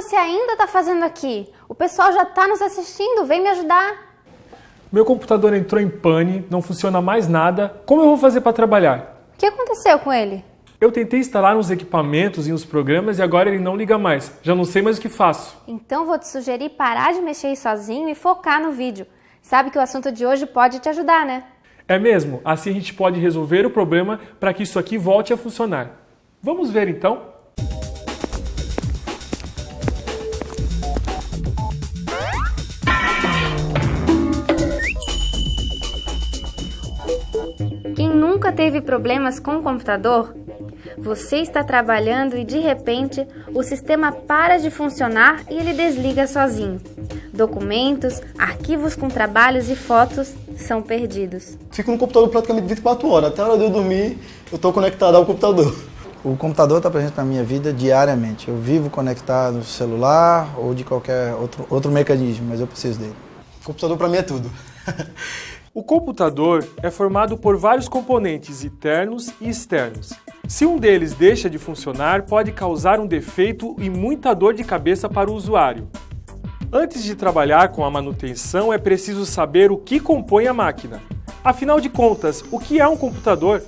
você ainda está fazendo aqui? O pessoal já está nos assistindo, vem me ajudar. Meu computador entrou em pane, não funciona mais nada. Como eu vou fazer para trabalhar? O que aconteceu com ele? Eu tentei instalar uns equipamentos e uns programas e agora ele não liga mais. Já não sei mais o que faço. Então vou te sugerir parar de mexer aí sozinho e focar no vídeo. Sabe que o assunto de hoje pode te ajudar, né? É mesmo? Assim a gente pode resolver o problema para que isso aqui volte a funcionar. Vamos ver então? Quem nunca teve problemas com o computador? Você está trabalhando e de repente o sistema para de funcionar e ele desliga sozinho. Documentos, arquivos com trabalhos e fotos são perdidos. Fico no computador praticamente 24 horas. Até a hora de eu dormir, eu estou conectado ao computador. O computador está presente na minha vida diariamente. Eu vivo conectado no celular ou de qualquer outro mecanismo, mas eu preciso dele. O computador para mim é tudo. O computador é formado por vários componentes internos e externos. Se um deles deixa de funcionar, pode causar um defeito e muita dor de cabeça para o usuário. Antes de trabalhar com a manutenção, é preciso saber o que compõe a máquina. Afinal de contas, o que é um computador?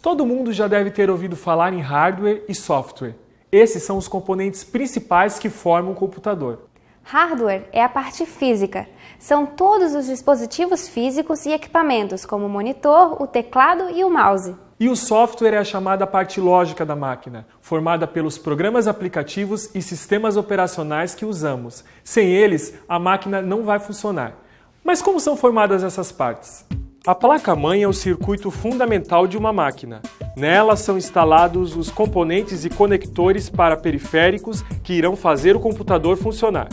Todo mundo já deve ter ouvido falar em hardware e software. Esses são os componentes principais que formam um computador. Hardware é a parte física. São todos os dispositivos físicos e equipamentos, como o monitor, o teclado e o mouse. E o software é a chamada parte lógica da máquina, formada pelos programas aplicativos e sistemas operacionais que usamos. Sem eles, a máquina não vai funcionar. Mas como são formadas essas partes? A placa-mãe é o circuito fundamental de uma máquina. Nela são instalados os componentes e conectores para periféricos que irão fazer o computador funcionar.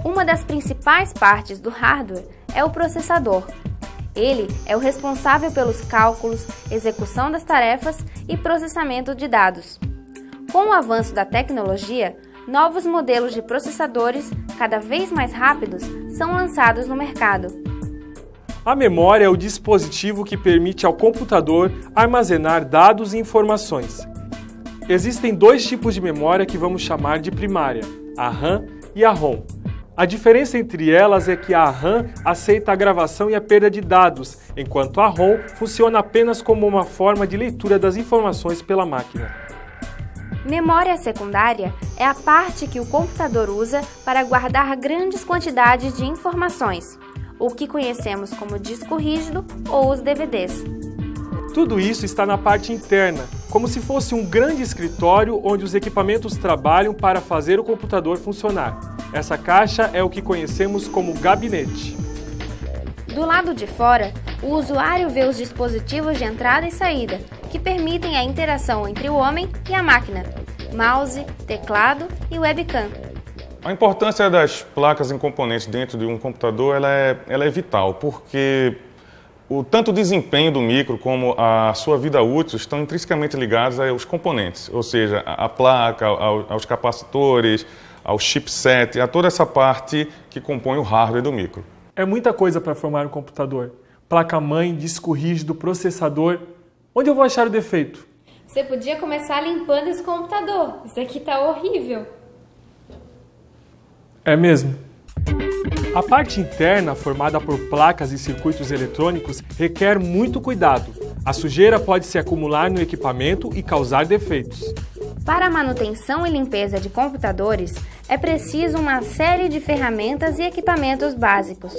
Uma das principais partes do hardware é o processador. Ele é o responsável pelos cálculos, execução das tarefas e processamento de dados. Com o avanço da tecnologia, novos modelos de processadores, cada vez mais rápidos, são lançados no mercado. A memória é o dispositivo que permite ao computador armazenar dados e informações. Existem dois tipos de memória que vamos chamar de primária, a RAM e a ROM. A diferença entre elas é que a RAM aceita a gravação e a perda de dados, enquanto a ROM funciona apenas como uma forma de leitura das informações pela máquina. Memória secundária é a parte que o computador usa para guardar grandes quantidades de informações, o que conhecemos como disco rígido ou os DVDs. Tudo isso está na parte interna, como se fosse um grande escritório onde os equipamentos trabalham para fazer o computador funcionar. Essa caixa é o que conhecemos como gabinete. Do lado de fora, o usuário vê os dispositivos de entrada e saída, que permitem a interação entre o homem e a máquina, mouse, teclado e webcam. A importância das placas em componentes dentro de um computador ela é vital, porque tanto o desempenho do micro como a sua vida útil estão intrinsecamente ligados aos componentes, ou seja, à placa, aos capacitores, ao chipset, a toda essa parte que compõe o hardware do micro. É muita coisa para formar um computador. Placa-mãe, disco rígido, processador. Onde eu vou achar o defeito? Você podia começar limpando esse computador. Isso aqui tá horrível. É mesmo? A parte interna, formada por placas e circuitos eletrônicos, requer muito cuidado. A sujeira pode se acumular no equipamento e causar defeitos. Para a manutenção e limpeza de computadores, é preciso uma série de ferramentas e equipamentos básicos.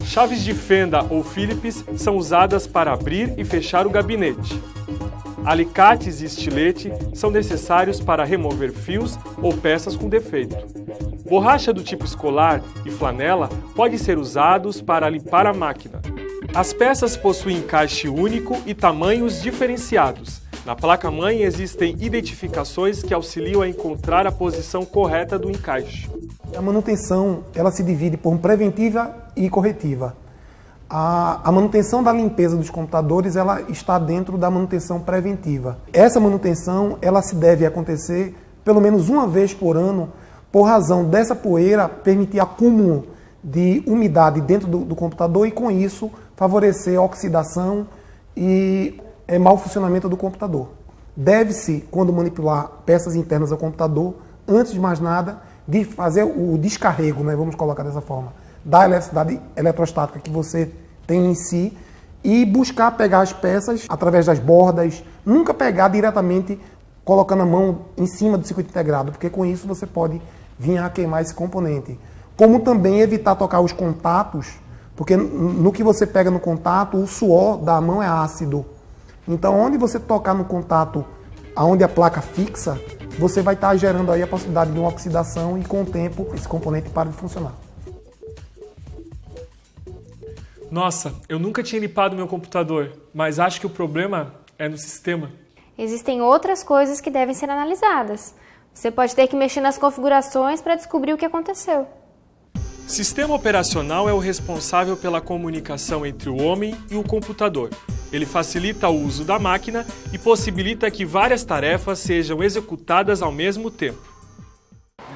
Chaves de fenda ou Phillips são usadas para abrir e fechar o gabinete. Alicates e estilete são necessários para remover fios ou peças com defeito. Borracha do tipo escolar e flanela podem ser usados para limpar a máquina. As peças possuem encaixe único e tamanhos diferenciados. Na placa-mãe existem identificações que auxiliam a encontrar a posição correta do encaixe. A manutenção ela se divide por preventiva e corretiva. A manutenção da limpeza dos computadores ela está dentro da manutenção preventiva. Essa manutenção ela se deve acontecer pelo menos uma vez por ano, por razão dessa poeira permitir acúmulo de umidade dentro do computador e, com isso, favorecer a oxidação e mau funcionamento do computador. Deve-se, quando manipular peças internas ao computador, antes de mais nada, de fazer o descarrego, né, vamos colocar dessa forma, da eletricidade eletrostática que você tem em si e buscar pegar as peças através das bordas, nunca pegar diretamente colocando a mão em cima do circuito integrado, porque com isso você pode vir a queimar esse componente. Como também evitar tocar os contatos, porque no que você pega no contato, o suor da mão é ácido. Então, onde você tocar no contato, aonde a placa fixa, você vai estar gerando aí a possibilidade de uma oxidação e com o tempo esse componente para de funcionar. Nossa, eu nunca tinha limpado meu computador, mas acho que o problema é no sistema. Existem outras coisas que devem ser analisadas. Você pode ter que mexer nas configurações para descobrir o que aconteceu. Sistema operacional é o responsável pela comunicação entre o homem e o computador. Ele facilita o uso da máquina e possibilita que várias tarefas sejam executadas ao mesmo tempo.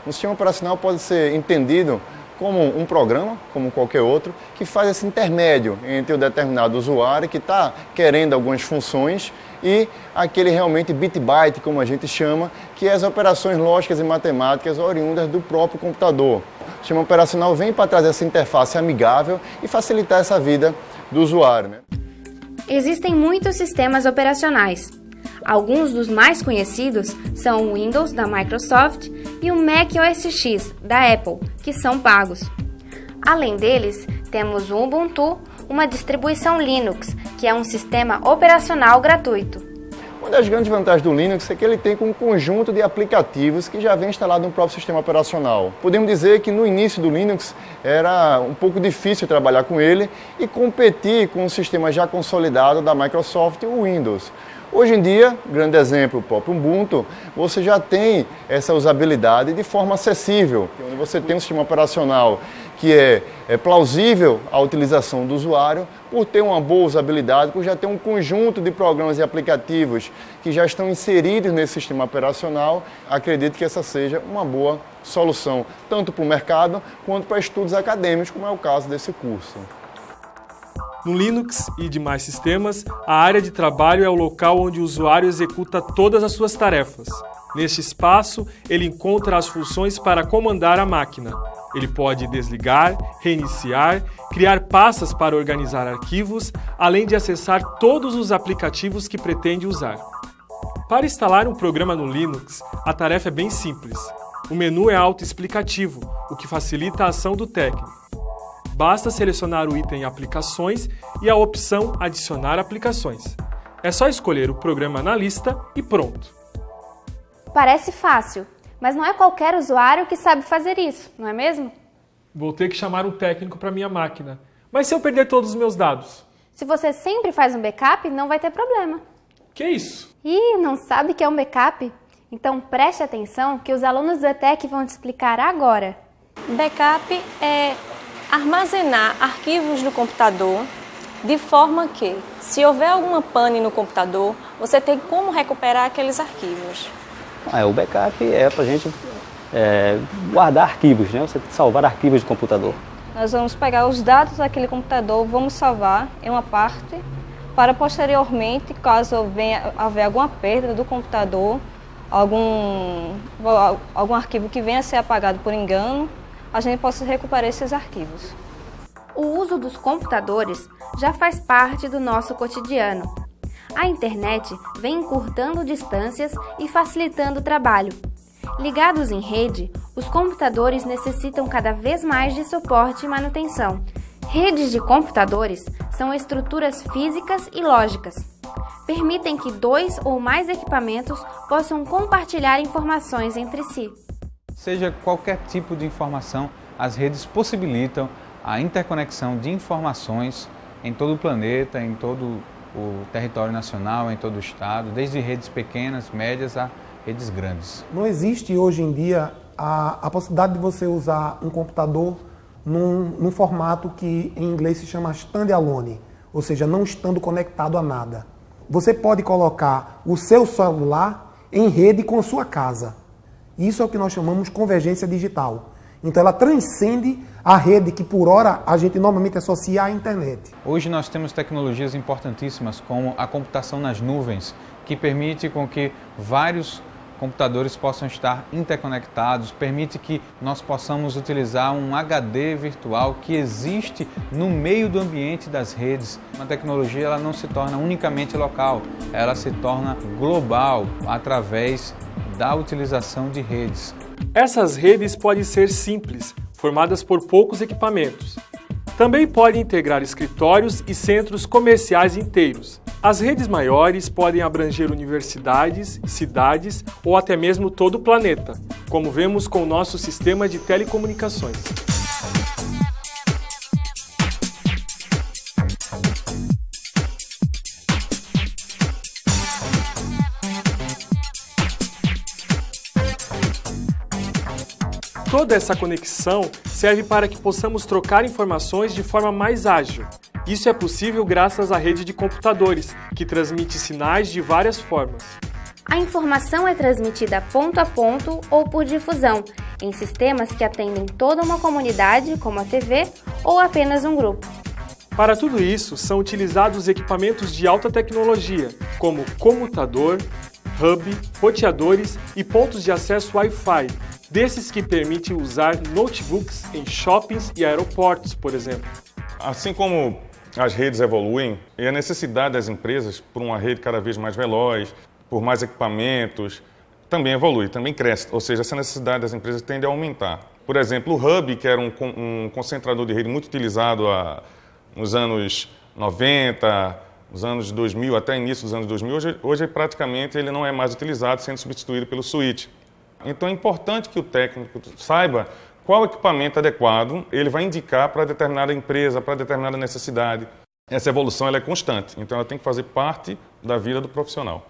Um sistema operacional pode ser entendido como um programa, como qualquer outro, que faz esse intermédio entre o determinado usuário que está querendo algumas funções e aquele realmente bit-byte, como a gente chama, que é as operações lógicas e matemáticas oriundas do próprio computador. O sistema operacional vem para trazer essa interface amigável e facilitar essa vida do usuário, né? Existem muitos sistemas operacionais. Alguns dos mais conhecidos são o Windows, da Microsoft, e o Mac OS X, da Apple, que são pagos. Além deles, temos o Ubuntu, uma distribuição Linux, que é um sistema operacional gratuito. Uma das grandes vantagens do Linux é que ele tem um conjunto de aplicativos que já vem instalado no próprio sistema operacional. Podemos dizer que no início do Linux era um pouco difícil trabalhar com ele e competir com o sistema já consolidado da Microsoft, o Windows. Hoje em dia, grande exemplo, o próprio Ubuntu, você já tem essa usabilidade de forma acessível, onde você tem um sistema operacional que é plausível à utilização do usuário, por ter uma boa usabilidade, por já ter um conjunto de programas e aplicativos que já estão inseridos nesse sistema operacional. Acredito que essa seja uma boa solução, tanto para o mercado quanto para estudos acadêmicos, como é o caso desse curso. No Linux e demais sistemas, a área de trabalho é o local onde o usuário executa todas as suas tarefas. Neste espaço, ele encontra as funções para comandar a máquina. Ele pode desligar, reiniciar, criar pastas para organizar arquivos, além de acessar todos os aplicativos que pretende usar. Para instalar um programa no Linux, a tarefa é bem simples. O menu é autoexplicativo, o que facilita a ação do técnico. Basta selecionar o item Aplicações e a opção Adicionar aplicações. É só escolher o programa na lista e pronto. Parece fácil, mas não é qualquer usuário que sabe fazer isso, não é mesmo? Vou ter que chamar um técnico para minha máquina. Mas se eu perder todos os meus dados? Se você sempre faz um backup, não vai ter problema. Que isso? Ih, não sabe o que é um backup? Então preste atenção que os alunos do ETEC vão te explicar agora. Backup é armazenar arquivos no computador de forma que, se houver alguma pane no computador, você tem como recuperar aqueles arquivos. O backup é para a gente guardar arquivos, né? Você salvar arquivos de computador. Nós vamos pegar os dados daquele computador, vamos salvar em uma parte, para posteriormente, caso haver alguma perda do computador, algum arquivo que venha a ser apagado por engano, a gente possa recuperar esses arquivos. O uso dos computadores já faz parte do nosso cotidiano. A internet vem encurtando distâncias e facilitando o trabalho. Ligados em rede, os computadores necessitam cada vez mais de suporte e manutenção. Redes de computadores são estruturas físicas e lógicas. Permitem que 2 ou mais equipamentos possam compartilhar informações entre si. Seja qualquer tipo de informação, as redes possibilitam a interconexão de informações em todo o planeta, em todo o território nacional, em todo o estado, desde redes pequenas, médias a redes grandes. Não existe hoje em dia a possibilidade de você usar um computador num formato que em inglês se chama standalone, ou seja, não estando conectado a nada. Você pode colocar o seu celular em rede com a sua casa. Isso é o que nós chamamos de convergência digital. Então ela transcende a rede que por hora a gente normalmente associa à internet. Hoje nós temos tecnologias importantíssimas como a computação nas nuvens, que permite com que vários computadores possam estar interconectados, permite que nós possamos utilizar um HD virtual que existe no meio do ambiente das redes. A tecnologia ela não se torna unicamente local, ela se torna global através da utilização de redes. Essas redes podem ser simples, formadas por poucos equipamentos. Também podem integrar escritórios e centros comerciais inteiros. As redes maiores podem abranger universidades, cidades ou até mesmo todo o planeta, como vemos com o nosso sistema de telecomunicações. Toda essa conexão serve para que possamos trocar informações de forma mais ágil. Isso é possível graças à rede de computadores, que transmite sinais de várias formas. A informação é transmitida ponto a ponto ou por difusão, em sistemas que atendem toda uma comunidade, como a TV, ou apenas um grupo. Para tudo isso, são utilizados equipamentos de alta tecnologia, como comutador, hub, roteadores e pontos de acesso Wi-Fi, desses que permitem usar notebooks em shoppings e aeroportos, por exemplo. Assim como as redes evoluem e a necessidade das empresas por uma rede cada vez mais veloz, por mais equipamentos, também evolui, também cresce. Ou seja, essa necessidade das empresas tende a aumentar. Por exemplo, o hub, que era um concentrador de rede muito utilizado nos anos 90, nos anos 2000, até início dos anos 2000, hoje praticamente ele não é mais utilizado, sendo substituído pelo switch. Então é importante que o técnico saiba qual equipamento adequado ele vai indicar para determinada empresa, para determinada necessidade. Essa evolução ela é constante, então ela tem que fazer parte da vida do profissional.